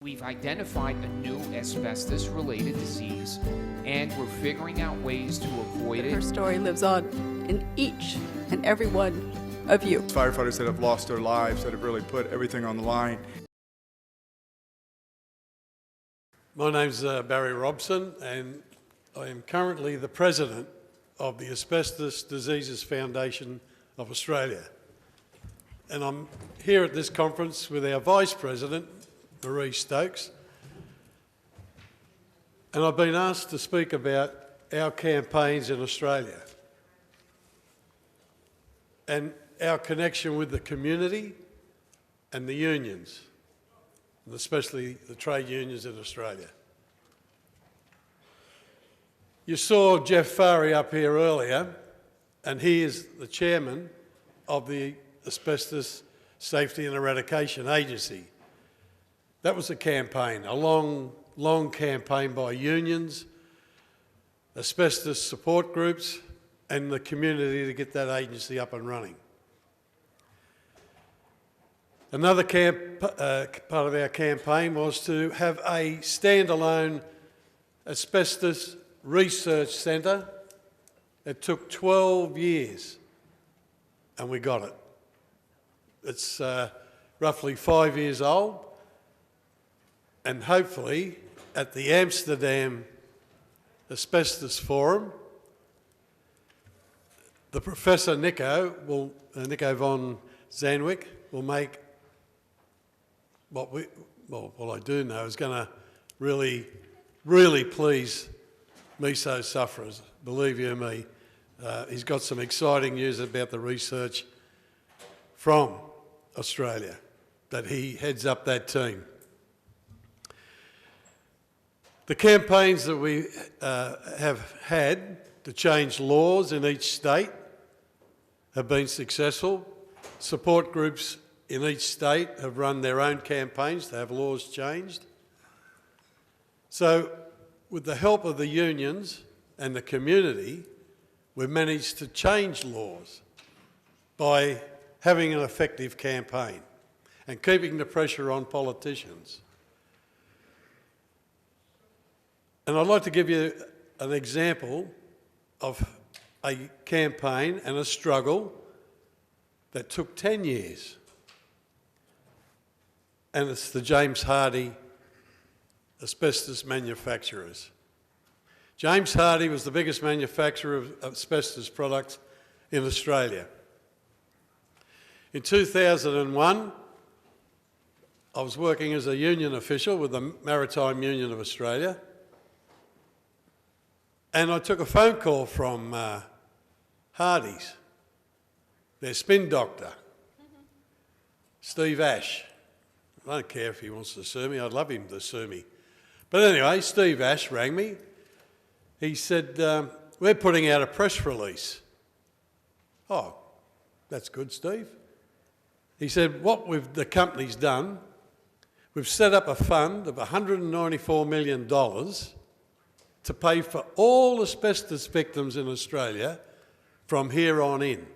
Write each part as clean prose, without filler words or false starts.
We've identified a new asbestos-related disease, and we're figuring out ways to avoid it. Her story lives on in each and every one of you. Firefighters that have lost their lives, that have really put everything on the line. My name's Barry Robson, and I am currently the president of the Asbestos Diseases Foundation of Australia. And I'm here at this conference with our vice president, Marie Stokes, and I've been asked to speak about our campaigns in Australia and our connection with the community and the unions, and especially the trade unions in Australia. You saw Jeff Farey up here earlier, and he is the chairman of the Asbestos Safety and Eradication Agency. That was a campaign, a long campaign by unions, asbestos support groups, and the community to get that agency up and running. Another part of our campaign was to have a standalone asbestos research centre. It took 12 years, and we got it. It's roughly 5 years old. And hopefully, at the Amsterdam Asbestos Forum, the Professor Nico von Zandwick will make what I do know is going to really please meso sufferers. Believe you me, he's got some exciting news about the research from Australia, that he heads up that team. The campaigns that we have had to change laws in each state have been successful. Support groups in each state have run their own campaigns to have laws changed. So, with the help of the unions and the community, we've managed to change laws by having an effective campaign and keeping the pressure on politicians. And I'd like to give you an example of a campaign and a struggle that took 10 years. And it's the James Hardie asbestos manufacturers. James Hardie was the biggest manufacturer of asbestos products in Australia. In 2001, I was working as a union official with the Maritime Union of Australia, and I took a phone call from Hardie's, their spin doctor, Steve Ash. I don't care if he wants to sue me, I'd love him to sue me. But anyway, Steve Ash rang me. He said, we're putting out a press release. Oh, that's good, Steve. He said, what the company's done, we've set up a fund of $194 million to pay for all asbestos victims in Australia from here on in.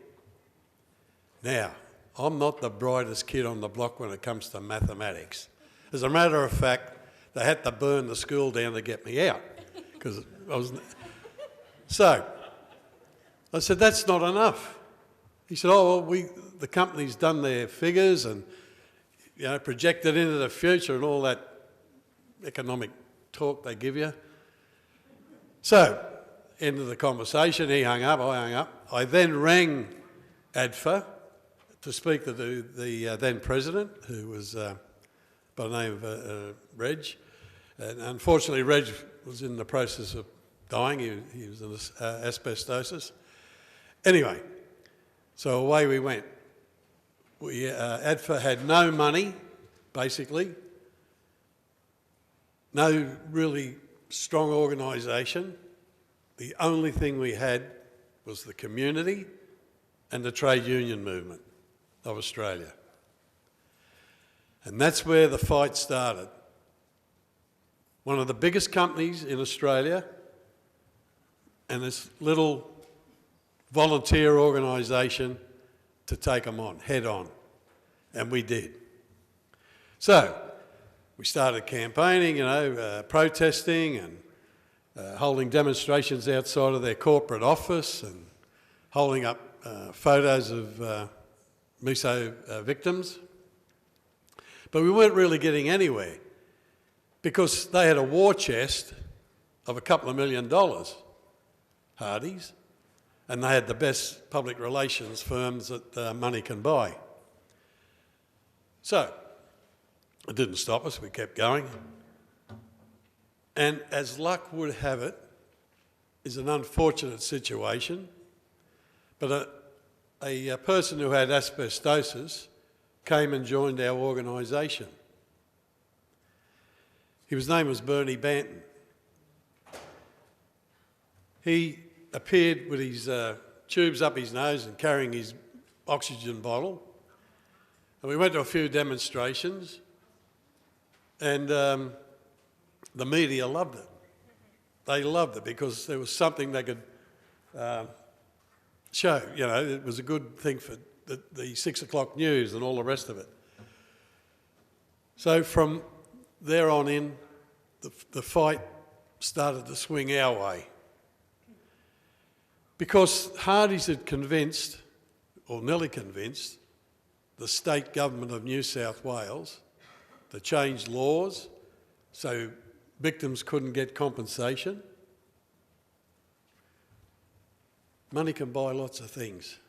Now, I'm not the brightest kid on the block when it comes to mathematics. As a matter of fact, they had to burn the school down to get me out. Because I was. So, I said, that's not enough. He said, oh, well, the company's done their figures and projected into the future and all that economic talk they give you. So, end of the conversation, he hung up, I hung up. I then rang ADFA to speak to the then president, who was by the name of Reg. And unfortunately, Reg was in the process of dying. He was in asbestosis. Anyway, so away we went. ADFA had no money, basically, no really strong organisation. The only thing we had was the community and the trade union movement of Australia. And that's where the fight started. One of the biggest companies in Australia and this little volunteer organisation to take them on, head on. And we did. So, we started campaigning, protesting and holding demonstrations outside of their corporate office and holding up photos of Meso victims. But we weren't really getting anywhere because they had a war chest of $2 million, Hardy's, and they had the best public relations firms that money can buy. So it didn't stop us, we kept going. And as luck would have it, is an unfortunate situation, but a person who had asbestosis came and joined our organisation. His name was Bernie Banton. He appeared with his tubes up his nose and carrying his oxygen bottle. And we went to a few demonstrations, and the media loved it. They loved it because there was something they could show. It was a good thing for the 6 o'clock news and all the rest of it. So from there on in, the fight started to swing our way. Because Hardy's had convinced, or nearly convinced, the state government of New South Wales to change laws so victims couldn't get compensation. Money can buy lots of things.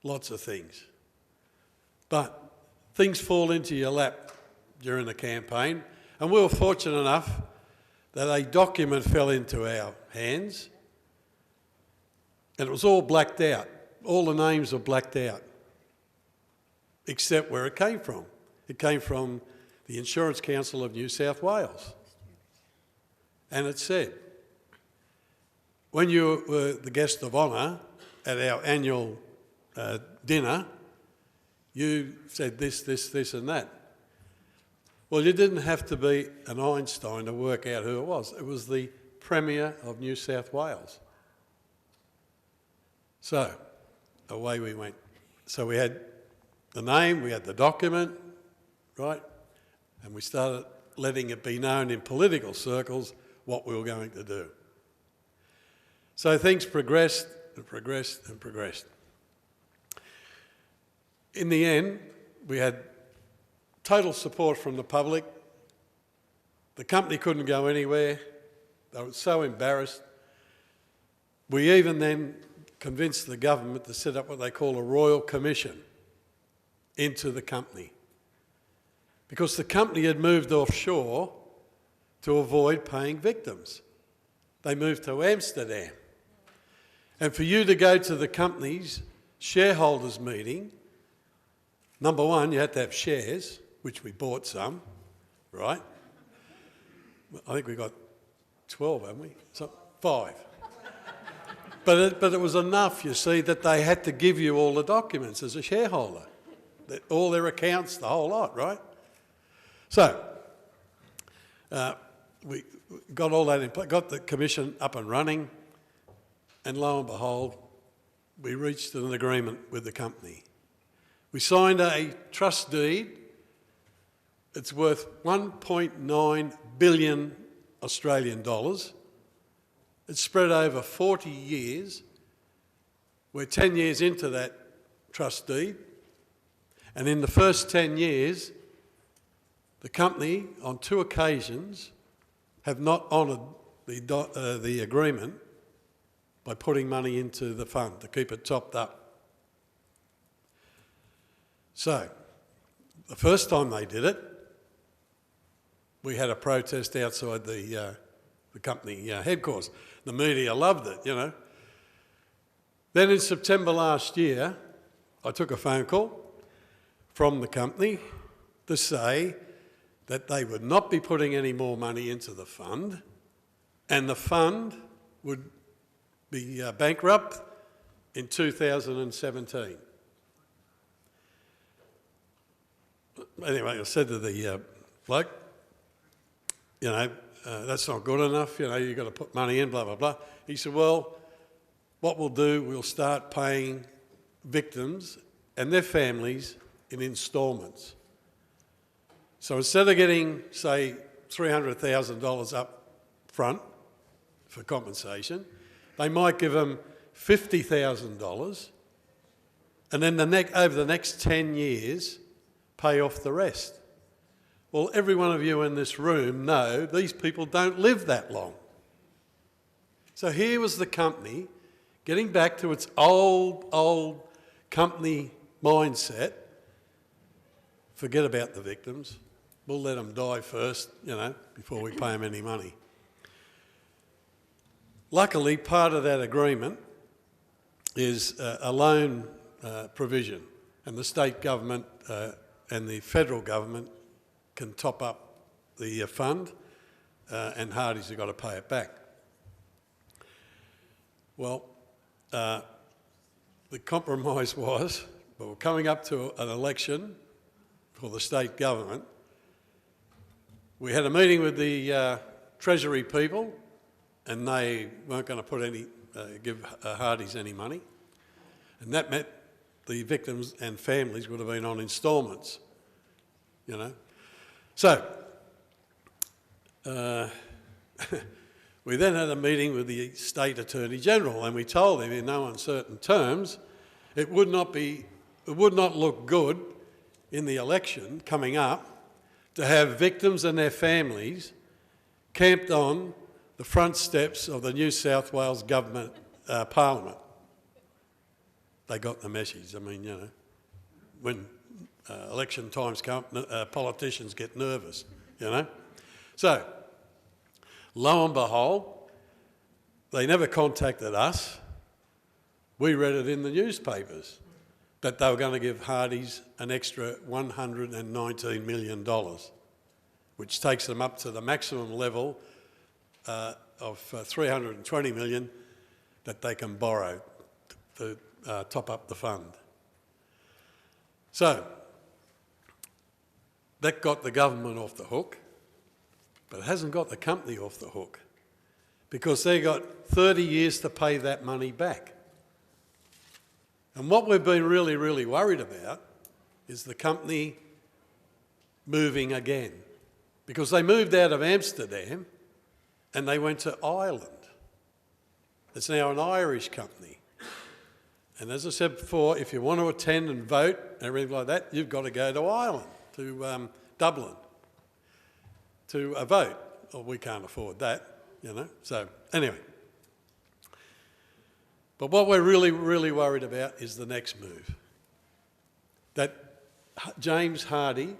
Lots of things. But things fall into your lap during the campaign, and we were fortunate enough that a document fell into our hands, and it was all blacked out. All the names were blacked out, except where it came from. It came from the Insurance Council of New South Wales. And it said, when you were the guest of honour at our annual dinner, you said this, and that. Well, you didn't have to be an Einstein to work out who it was. It was the Premier of New South Wales. So, away we went. So we had the name, we had the document, right? And we started letting it be known in political circles what we were going to do. So things progressed and progressed and progressed. In the end, we had total support from the public. The company couldn't go anywhere. They were so embarrassed. We even then convinced the government to set up what they call a royal commission into the company, because the company had moved offshore to avoid paying victims. They moved to Amsterdam. And for you to go to the company's shareholders meeting, number one, you had to have shares, which we bought some, right? I think we got 12, haven't we? 5. But it was enough, you see, that they had to give you all the documents as a shareholder, all their accounts, the whole lot, right? So we got all that in place, got the commission up and running, and lo and behold, we reached an agreement with the company. We signed a trust deed. It's worth 1.9 billion Australian dollars. It's spread over 40 years. We're 10 years into that trust deed. And in the first 10 years, the company, on 2 occasions, have not honoured the agreement by putting money into the fund to keep it topped up. So, the first time they did it, we had a protest outside the company headquarters. The media loved it, you know. Then in September last year, I took a phone call from the company to say that they would not be putting any more money into the fund, and the fund would be bankrupt in 2017. Anyway, I said to the bloke, that's not good enough, you've got to put money in, blah, blah, blah. He said, well, what we'll do, we'll start paying victims and their families in instalments. So instead of getting, say, $300,000 up front for compensation, they might give them $50,000 and then over the next 10 years pay off the rest. Well, every one of you in this room know these people don't live that long. So here was the company getting back to its old company mindset. Forget about the victims. We'll let them die first, before we pay them any money. Luckily, part of that agreement is a loan provision, and the state government and the federal government can top up the fund, and Hardy's have got to pay it back. Well, the compromise was, we're coming up to an election for the state government. We had a meeting with the Treasury people, and they weren't going to give Hardy's any money, and that meant the victims and families would have been on instalments, So, we then had a meeting with the State Attorney General, and we told him in no uncertain terms it would not look good in the election coming up to have victims and their families camped on the front steps of the New South Wales government parliament. They got the message. I mean, when election times come, politicians get nervous, So, lo and behold, they never contacted us. We read it in the newspapers that they were going to give Hardy's an extra $119 million, which takes them up to the maximum level of $320 million that they can borrow to top up the fund. So, that got the government off the hook, but it hasn't got the company off the hook, because they got 30 years to pay that money back. And what we've been really, really worried about is the company moving again, because they moved out of Amsterdam and they went to Ireland. It's now an Irish company. And as I said before, if you want to attend and vote and everything like that, you've got to go to Ireland, to Dublin, to vote. Well, we can't afford that, So, anyway. But what we're really, really worried about is the next move. That James Hardy,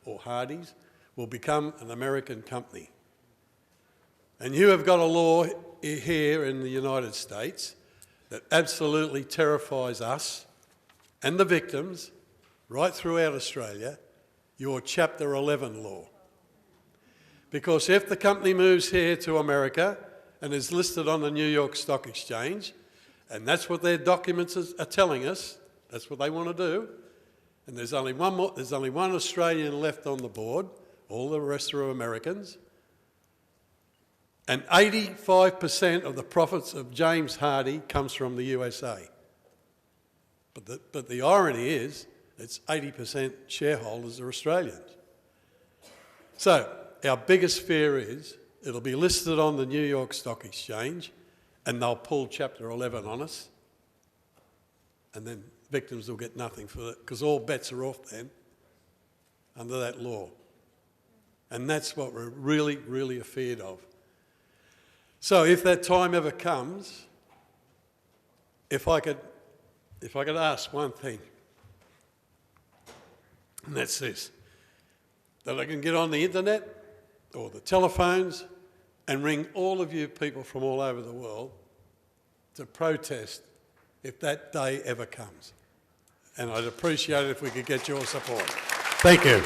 or Hardy's, will become an American company. And you have got a law here in the United States that absolutely terrifies us and the victims right throughout Australia, your Chapter 11 law. Because if the company moves here to America and is listed on the New York Stock Exchange, and that's what their documents are telling us, that's what they want to do, and there's only one Australian left on the board, all the rest are Americans, and 85% of the profits of James Hardy comes from the USA. But the irony is, it's 80% shareholders are Australians. So, our biggest fear is, it'll be listed on the New York Stock Exchange, and they'll pull Chapter 11 on us, and then victims will get nothing for it, because all bets are off then, under that law. And that's what we're really, really afraid of. So if that time ever comes, if I could ask one thing, and that's this, that I can get on the internet or the telephones and ring all of you people from all over the world to protest if that day ever comes. And I'd appreciate it if we could get your support. Thank you.